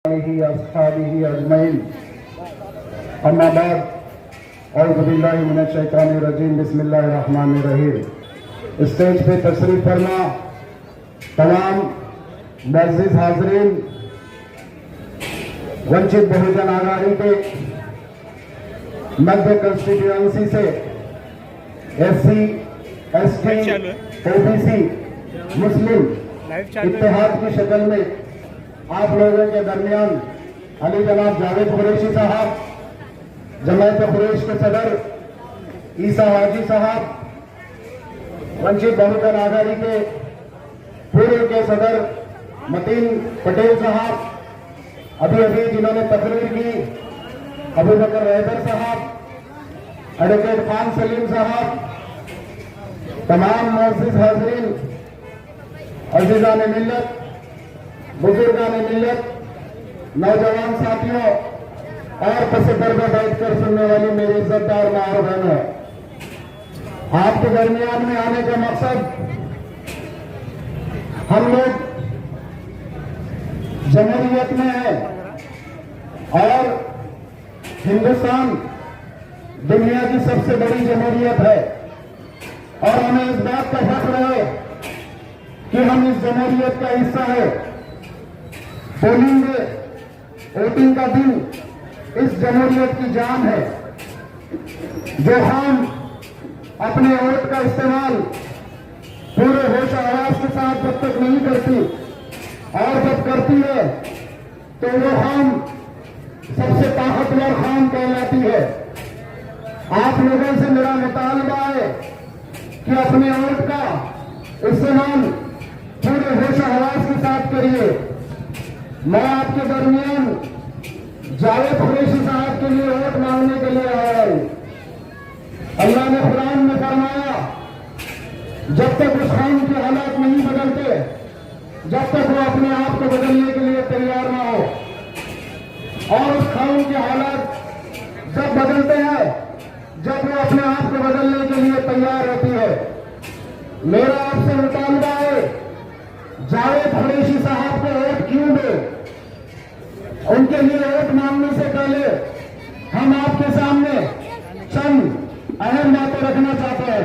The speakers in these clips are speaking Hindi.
अस्हाबिही अजमईन अम्मा बाद औज़ु बिल्लाहि मिनश शैतानिर रजीम बिस्मिल्लाहिर रहमानिर रहीम। स्टेज पे तशरीफ फरमा तमाम मुअज़्ज़िज़ हाज़रीन, वंचित बहुजन आघाड़ी के मध्य कंस्टिट्यूएंसी से SC ST OBC मुस्लिम इत्तेहाद की शक्ल में आप लोगों के दरमियान अली जनाब जावेद कुरैशी साहब, जमायत कुरैश के सदर ईसा हाजी साहब, वंचित बहुजन आघाड़ी के पूर्व के सदर मतीन पटेल साहब, अभी अभी जिन्होंने तकरीर की अबू बकर हैदर साहब, एडवोकेट खान सलीम साहब, तमाम मुअज़्ज़िज़ हाज़रीन, अज़ीज़ान मिल्लत, बुजुर्गान मिल्लत, नौजवान साथियों और पसपर में बैठकर सुनने वाली मेरी इज्जतदार माँ और बहनों, आपके दरमियान में आने का मकसद हम लोग जमहूरियत में हैं और हिंदुस्तान दुनिया की सबसे बड़ी जमहूरियत है और हमें इस बात का फख्र है कि हम इस जमहूरियत का हिस्सा है। पोलिंग वोटिंग का दिन इस जमहूरियत की जान है। जो हम अपने वोट का इस्तेमाल पूरे होश आवाज के साथ जब तक नहीं करती और जब करती है तो वो हम सबसे ताकतवर खान कहलाती है। आप लोगों से मेरा मुतालबा है कि अपने वोट का इस्तेमाल पूरे होश आवाज के साथ करिए। मैं आपके दरमियान जावेद कुरैशी साहब के लिए वोट मांगने के लिए आया हूं। अल्लाह ने कुरान में फरमाया, जब तक उस कौम के हालात नहीं बदलते, जब तक वो अपने आप को बदलने के लिए तैयार ना हो, और उस कौम के हालात जब बदलते हैं, जब वो अपने आप को बदलने के लिए तैयार रहती है। मेरा आपसे मुतालबा है, जावेद कुरैशी साहब को वोट क्यों दे? उनके लिए वोट मांगने से पहले हम आपके सामने चंद अहम बातें रखना चाहते हैं।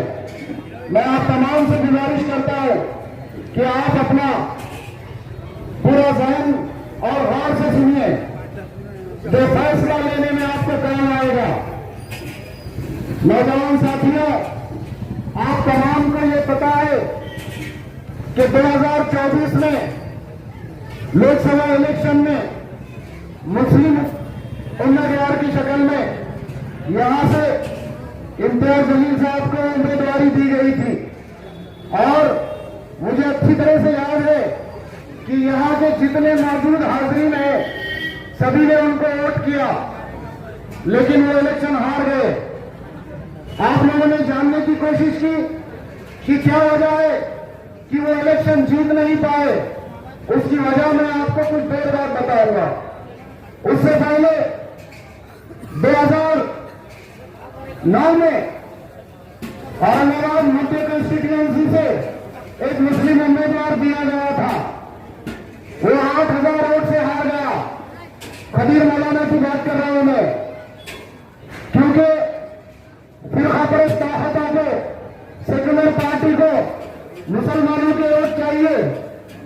मैं आप तमाम से गुजारिश करता हूं कि आप अपना पूरा ज़हन और गौर से सुनिए, जो फैसला लेने में आपको काम आएगा। नौजवान साथियों, आप तमाम को ये पता है कि 2024 में लोकसभा इलेक्शन में मुस्लिम उम्मीदवार की शक्ल में यहां से इम्तियाज जलील साहब को उम्मीदवारी दी गई थी और मुझे अच्छी तरह से याद है कि यहां के जितने मौजूद हाजिरीन हैं सभी ने उनको वोट किया, लेकिन वो इलेक्शन हार गए। आप लोगों ने जानने की कोशिश की कि क्या वजह है कि वो इलेक्शन जीत नहीं पाए। उसकी वजह मैं आपको कुछ देर बाद बताऊंगा। उससे पहले 2009 में औरंगाबाद मध्य कंस्टिट्यूएंसी से एक मुस्लिम उम्मीदवार दिया गया था। वो 8000 वोट से हार गया। खदीर मौलाना की बात कर रहा हूं मैं, क्योंकि फिरका परस्त ताकतों को, सेकुलर पार्टी को मुसलमानों के वोट चाहिए,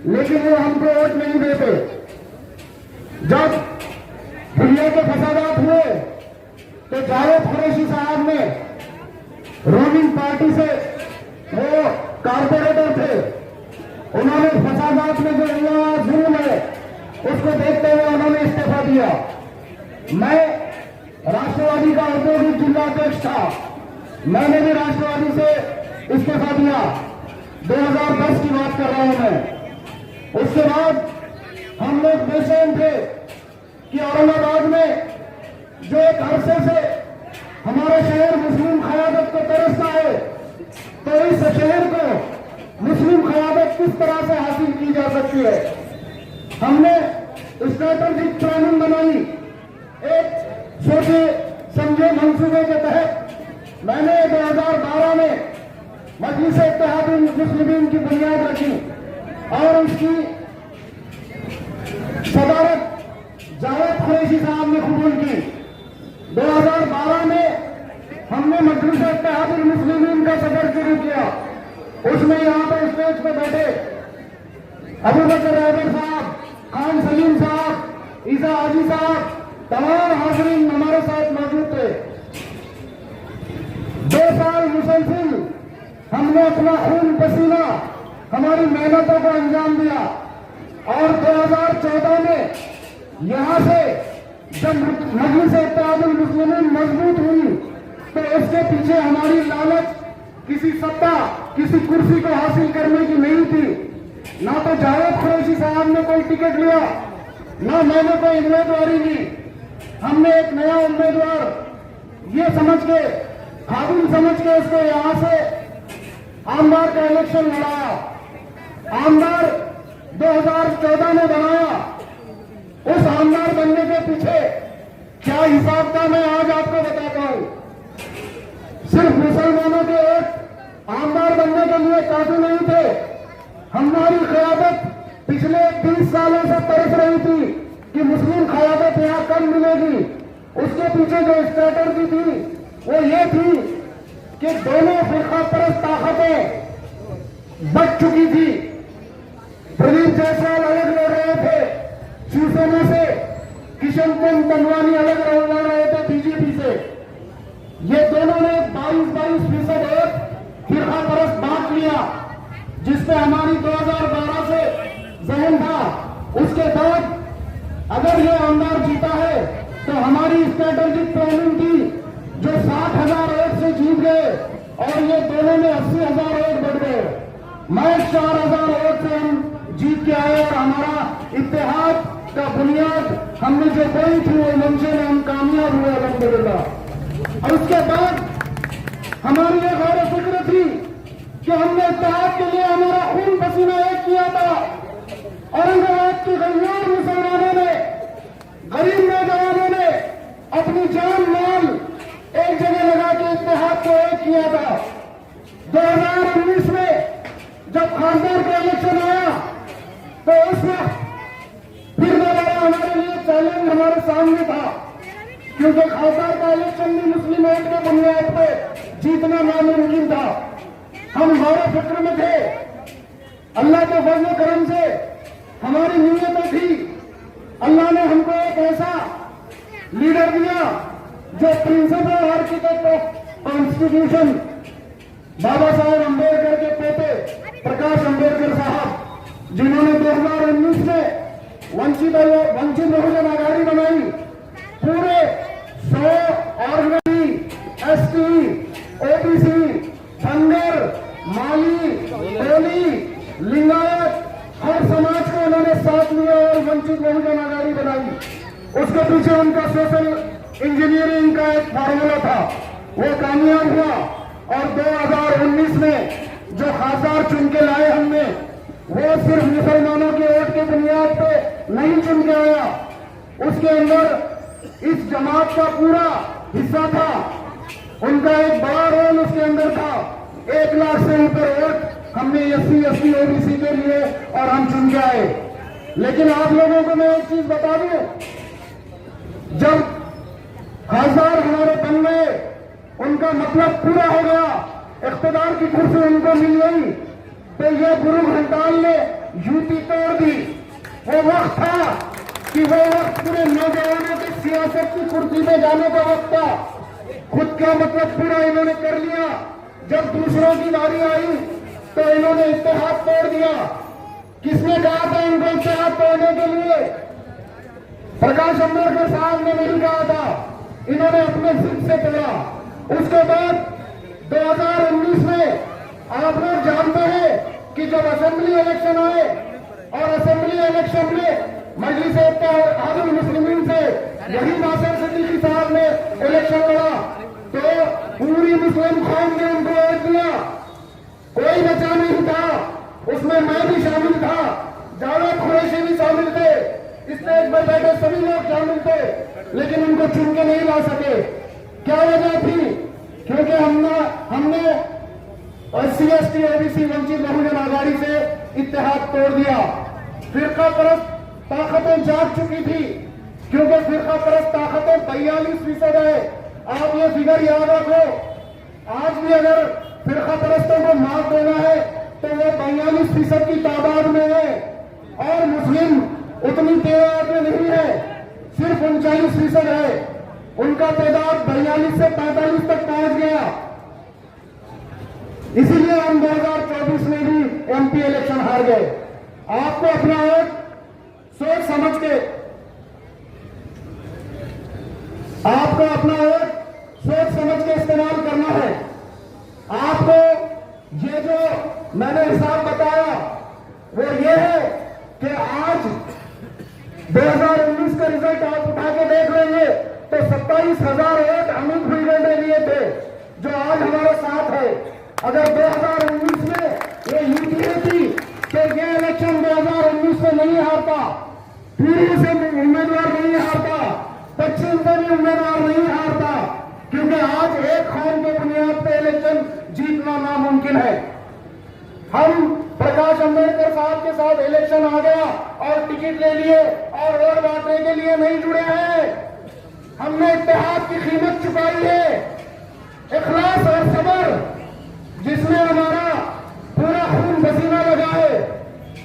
लेकिन वो हमको वोट नहीं देते। जब दुनिया के फसादात हुए तो जावेद कुरैशी साहब ने रूलिंग पार्टी से, वो कारपोरेटर थे, उन्होंने फसादात में जो हुआ जुल्म है उसको देखते हुए उन्होंने इस्तीफा दिया। मैं राष्ट्रवादी का औद्योगिक जिला अध्यक्ष था, मैंने भी राष्ट्रवादी से इस्तीफा दिया। 2010 की बात कर रहा हूं मैं। उसके बाद हम लोग बेचैन थे कि औरंगाबाद में जो एक अरसे से हमारा शहर मुस्लिम क़यादत को तरसता है, तो इस शहर को मुस्लिम क़यादत किस तरह से हासिल की जा सकती है। हमने स्ट्रैटेजिक प्लानिंग बनाई। एक सोचे समझे मंसूबे के तहत मैंने 2012 में मजलिस इत्तेहादुल मुस्लिमीन की बुनियाद रखी और उसकी सदारत साहब ने कबूल की। 2012 में हमने मजलिस इत्तेहादुल मुस्लिमीन का सफर शुरू किया। उसमें यहाँ पे स्टेज पे बैठे अबू बकर हैदर साहब, खान सलीम साहब, ईसा हाजी साहब, तमाम हाज़रीन हमारे साथ मौजूद थे। 2 साल मुसलसिल हमने अपना खून पसीना, हमारी मेहनतों को अंजाम दिया और 2014 में यहां से जब मजलिस इत्तेहादुल मुस्लिमीन मजबूत हुई तो उसके पीछे हमारी लालच किसी सत्ता, किसी कुर्सी को हासिल करने की नहीं थी। ना तो जावेद कुरैशी साहब ने कोई टिकट लिया, ना मैंने कोई उम्मीदवारी ली। हमने एक नया उम्मीदवार ये समझ के, काबिल समझ के उसको यहां से आमदार का इलेक्शन लड़ाया। आमदार 2014 में बनाया। उस आमदार बनने के पीछे क्या हिसाब था मैं आज आपको बताता हूं। सिर्फ मुसलमानों के एक आमदार बनने के लिए काफी नहीं थे। हमारी क़यादत पिछले 20 सालों से तरस रही थी कि मुस्लिम क़यादत यहां कम मिलेगी। उसके पीछे जो स्ट्रैटेजी थी वो ये थी कि दोनों फिरका परस्त ताकतें बच चुकी थी। प्रदीप जायसवाल अलग लड़ रहे थे शिवसेना से, किशन चंद तनवानी अलग लड़ रहे थे बीजेपी से। ये दोनों ने 22% एक फिरका परस्त बांट लिया, जिसपे हमारी 2012 से जहन था। उसके बाद अगर ये आमदार जीता है तो हमारी स्ट्रैटेजिक प्लानिंग थी जो 60,000 वोट से जीत गए और ये दोनों में 80,000 वोट बढ़ गए। मैं 4,000 वोट से हम जीत के आए और हमारा इत्तेहाद का बुनियाद हमने जो बोई थी वो मंशे में हम कामयाब हुए अल्हम्दुलिल्लाह। और उसके बाद हमारी ये गौर फिक्र थी कि हमने इत्तेहाद के लिए हमारा खून पसीना एक किया था। औरंगाबाद के गरीब मुसलमानों ने, गरीब नौजवानों ने अपनी जान माल एक जगह लगा के इत्तेहाद को एक किया था। 2019 में जब खासदार का इलेक्शन आया तो उस वक्त फिर दोबारा हमारे लिए चैलेंज हमारे सामने था, क्योंकि खासदार का इलेक्शन भी मुस्लिम वोट के बुनियाद पर जीतना नामुमकिन था। हम गौर फिक्र में थे। अल्लाह के फजल करम से हमारी नीयतें थी। अल्लाह ने हमको एक ऐसा लीडर दिया जो principal architect of constitution Baba Saheb Ambedkar के पोते प्रकाश अम्बेडकर साहब, जिन्होंने 2019 में वंचित बहुजन आघाड़ी बनाई। पूरे 100 ऑर्गनरी, एसटी, ओबीसी, धनगर, माली, कोली, लिंगायत, हर समाज को उन्होंने साथ लिया और वंचित बहुजन आघाड़ी बनाई। उसके पीछे उनका सोशल इंजीनियरिंग का एक फार्मूला था, वो कामयाब हुआ। और 2019 में जो खासदार चुन के लाए हमने, वो सिर्फ मुसलमानों के वोट के बुनियाद पे नहीं चुन के आया। उसके अंदर इस जमात का पूरा हिस्सा था, उनका एक बड़ा रोल उसके अंदर था। 1 लाख से ऊपर वोट हमने SC, ST, OBC के लिए और हम चुन के आए। लेकिन आप लोगों को मैं एक चीज बता दूं, जब खासदार हमारे बन गए, उनका मतलब पूरा हो गया, इख्तिदार की कुर्सी उनको मिल गई, तो ये गुरु घंटाल ने यूपी तोड़ दी। वो वक्त था कि वो वक्त पूरे नौजवानों की सियासत की कुर्सी में जाने का वक्त था। खुद का मतलब पूरा इन्होंने कर लिया। जब दूसरों की बारी आई तो इन्होंने इत्तेहाद तोड़ दिया। किसने कहा था इनको इत्तेहाद तोड़ने के लिए? प्रकाश अम्बेडकर साहब ने नहीं कहा था, इन्होंने अपने जिद से तोड़ा। उसके बाद 2019 में आप लोग जानते हैं कि जब असेंबली इलेक्शन आए और असेंबली इलेक्शन में मजलिस इत्तेहादुल मुस्लिमीन से यही नासिर सिद्दीकी साहब ने इलेक्शन लड़ा तो पूरी मुस्लिम कौम ने उनको वोट दिया। कोई बचा नहीं था, उसमें मैं भी शामिल था, जावेद कुरैशी भी शामिल थे, स्टेज पर बैठे सभी लोग शामिल थे, लेकिन उनको चुन के नहीं ला सके। क्या वजह थी? क्योंकि हमने SC, ST, OBC Vanchit Bahujan Aghadi से इत्तेहाद तोड़ दिया। फिरका परस्त ताकतें जाग चुकी थी, क्योंकि फिरका फिरका परस्त ताकतें 42% है। आप ये फिगर याद रखो। आज भी अगर फिरका परस्तों को मात देना है तो वो 42% की तादाद में है, और मुस्लिम उतनी तादाद में नहीं है, सिर्फ 39% है। उनका तादाद 42 से 45 तक पहुंच गया। इसीलिए हम 2024 में भी एमपी इलेक्शन हार गए। आपको अपना वोट सोच समझ के, आपको अपना वोट सोच समझ के इस्तेमाल करना है। आपको ये जो मैंने हिसाब बताया वो ये है कि आज 2019 का रिजल्ट आप उठा के देख लेंगे तो 27,000 वोट अमित भुईगल ने लिए थे, जो आज हमारे साथ है। अगर 2019 में ये यूपीए थी तो ये इलेक्शन 2019 से नहीं हारता, पूर्व से उम्मीदवार नहीं हारता, पश्चिम से भी उम्मीदवार नहीं हारता, क्योंकि आज एक कौम के बुनियाद पे इलेक्शन जीतना नामुमकिन है। हम प्रकाश अंबेडकर साहब के साथ इलेक्शन आ गया और टिकट ले लिए और वोट बांटने के लिए नहीं जुड़े हैं। हमने इत्तेहाद की कीमत चुकाई है, इखलास और सब्र, जिसमें हमारा पूरा खून पसीना लगा है।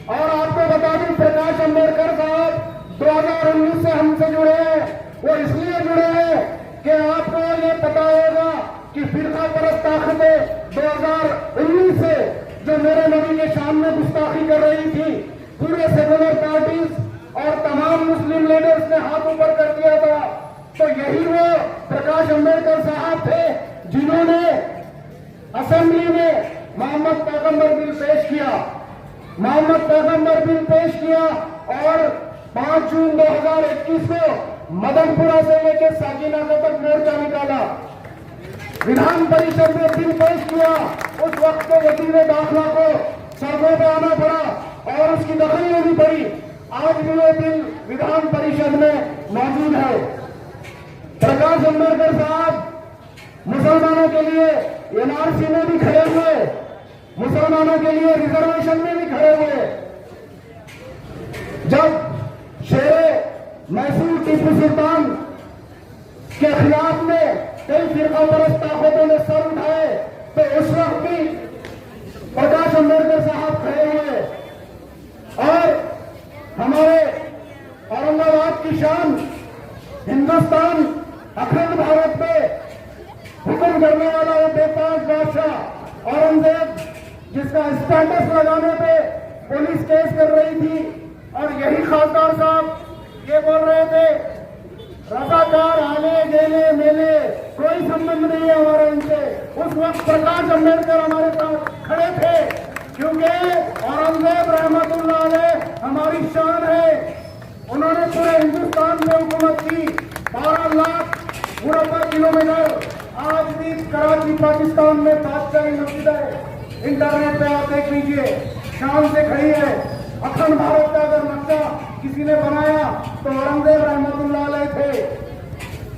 और आपको बता दूं, प्रकाश अंबेडकर साहब 2019 से हमसे जुड़े हैं। वो इसलिए जुड़े हैं कि आपको ये पता होगा कि फिरका परस्त ताकतें 2019 से जो मेरे नबी के सामने गुस्ताखी कर रही थी, पूरे सेकुलर पार्टीज और तमाम मुस्लिम लीडर्स ने हाथ ऊपर कर दिया था। तो यही वो प्रकाश अंबेडकर साहब थे जिन्होंने असेंबली में मोहम्मद पैगंबर बिल पेश किया। मोहम्मद पैगंबर बिल पेश किया और 5 जून 2021 को मदनपुरा से लेकर साकीनाका तक मोर्चा निकाला। विधान परिषद में बिल पेश किया। उस वक्त के वजीर दाखिला को सड़कों पर आना पड़ा और उसकी दखल लेनी पड़ी। आज भी वो बिल विधान परिषद में मौजूद है। प्रकाश अंबेडकर साहब मुसलमानों के लिए एनआरसी में भी खड़े हुए, मुसलमानों के लिए रिजर्वेशन में भी खड़े हुए। जब शेरे मैसूर टीपू सुल्तान के खिलाफ में कई फिरका परस्त ताकतों ने सर उठाए तो उस वक्त भी प्रकाश अंबेडकर साहब खड़े हुए। और हमारे औरंगाबाद की शान, हिंदुस्तान अखंड भारत पे हुक्म करने वाला वो बेताज बादशाह औरंगजेब, जिसका स्टेटस लगाने पे पुलिस केस कर रही थी, और यही खासदार साहब ये बोल रहे थे रजाकार आने गेले मेले कोई संबंध नहीं है हमारा इनसे। उस वक्त प्रकाश अंबेडकर हमारे साथ खड़े थे, क्योंकि औरंगजेब रहमतुल्लाह अलैह हमारी शान है। उन्होंने पूरे हिंदुस्तान में हुकूमत की, 12 लाख मुरब्बा किलोमीटर। आज भी कराची पाकिस्तान में बादशाही मस्जिद है, इंटरनेट पे आप देख लीजिए, शान से खड़ी है। अखंड भारत का अगर नक्शा किसी ने बनाया तो औरंगजेब रहमतुल्लाह अलैह थे।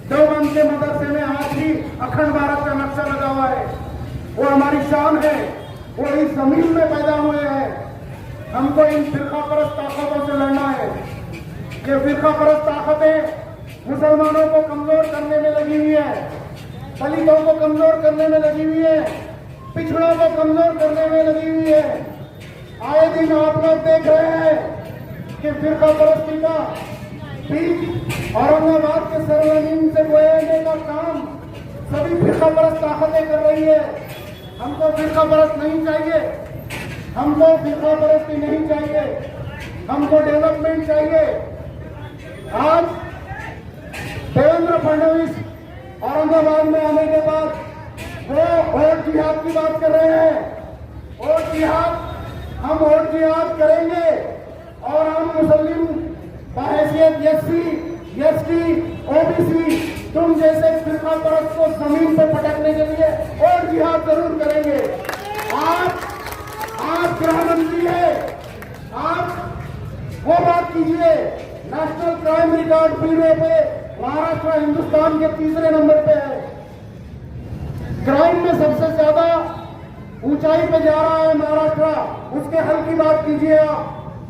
देवबंद के मदरसे में आज भी अखंड भारत का नक्शा लगा हुआ है। वो हमारी शान है, वो इस जमीन में पैदा हुए हैं। हमको इन फिरका परस्त ताकतों से लड़ना है। ये फिरका परस्त ताकतें मुसलमानों को कमजोर करने में लगी हुई है, दलितों को कमजोर करने में लगी हुई है, पिछड़ों को कमजोर करने में लगी हुई है। आए दिन आप लोग देख रहे हैं कि फिरका परस्ती का बीज औरंगाबाद के सरजमीन से बोएने का काम सभी फिरका परस्त ताकतें कर रही है। हमको फिरका परस्त नहीं चाहिए, हमको फिरका परस्ती नहीं चाहिए, हमको डेवलपमेंट चाहिए। आज देवेंद्र फडणवीस औरंगाबाद में आने के बाद वो वोट जिहाद की बात कर रहे हैं। वोट जिहाद, हम वोट जिहाद करेंगे और हम मुस्लिम बहैसियत एससी, एसटी, ओबीसी तुम जैसे फिरका परस्त को जमीन पर पटकने के लिए वोट जिहाद जरूर करेंगे। आप गृह मंत्री है, आप वो बात कीजिए। नेशनल क्राइम रिकॉर्ड ब्यूरो पे महाराष्ट्र हिंदुस्तान के 3रे नंबर पे है। क्राइम में सबसे ज्यादा ऊंचाई पे जा रहा है महाराष्ट्र। उसके हल की बात कीजिए, आप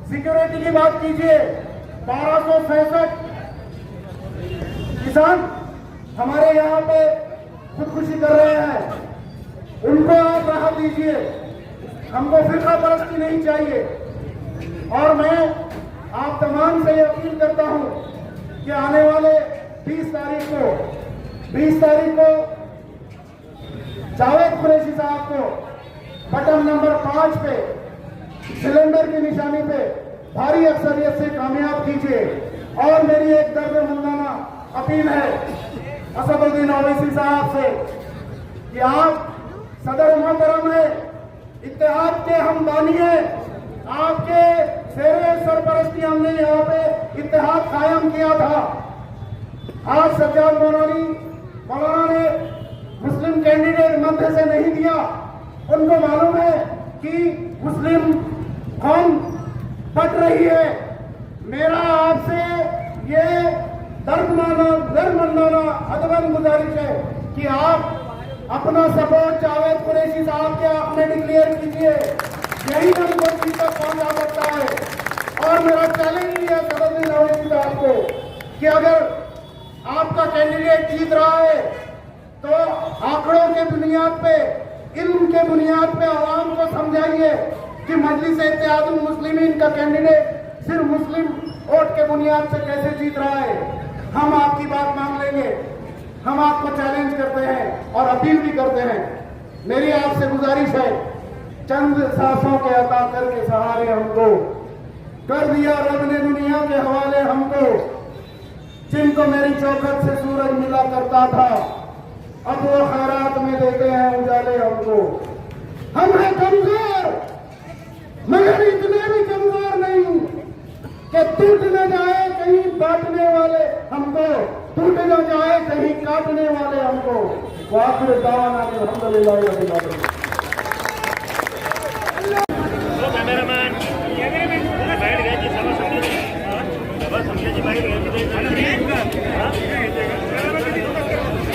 सिक्योरिटी की बात कीजिए। 1266 किसान हमारे यहाँ पे खुदकुशी कर रहे हैं, उनको आप राहत दीजिए। हमको फिरका परस्ती नहीं चाहिए। और मैं आप तमाम से अपील करता हूं कि आने वाले 20 तारीख को जावेद कुरैशी साहब को बटन नंबर 5 पे सिलेंडर की निशानी पे भारी अक्सरियत से कामयाब कीजिए। और मेरी एक दर्द-मंदाना अपील है असदुद्दीन ओवैसी साहब से कि आप सदर मोहतरम है, इत्तेहाद के हम बानी हैं, आपके शेरे सरपरस्ती हमने यहाँ पे इत्तेहाद कायम किया था। आज सज्जाद मौलाना ने मुस्लिम कैंडिडेट मध्य से नहीं दिया। उनको मालूम है कि मुस्लिम कौम बट रही है। मेरा आपसे ये दर्दमंदाना अदबन गुजारिश है कि आप अपना सपोर्ट जावेद कुरैशी साहब के आप में डिक्लेयर कीजिए। यही हमको जीत तक पहुंचा सकता है। और मेरा चैलेंज भी है असदुद्दीन ओवैसी साहब को कि अगर आपका कैंडिडेट जीत रहा है तो आंकड़ों के बुनियाद पे, इल्म के बुनियाद पे आवाम को समझाइए कि मजलिस इत्तेहादुल मुस्लिमीन का कैंडिडेट सिर्फ मुस्लिम वोट के बुनियाद से कैसे जीत रहा है। हम आपकी बात मान लेंगे। हम आपको चैलेंज करते हैं और अपील भी करते हैं। मेरी आपसे गुजारिश है, चंद सांसों के अता करके सहारे हमको कर दिया रब ने दुनिया के हवाले हमको, जिनको मेरी चौखट से सूरज मिला करता था, अब वो खैरात में देते हैं उजाले हमको। हम हैं कमजोर मगर इतने भी कमजोर नहीं कि टूट न जाए कहीं बांटने वाले हमको, टूट न जाए कहीं काटने वाले हमको। वाखिर दावाना अल्हम्दुलिल्लाह रब्बिल आलमीन। कैमरामैन बैठ गए जी, सभा समझे जी, बैठ गए जी।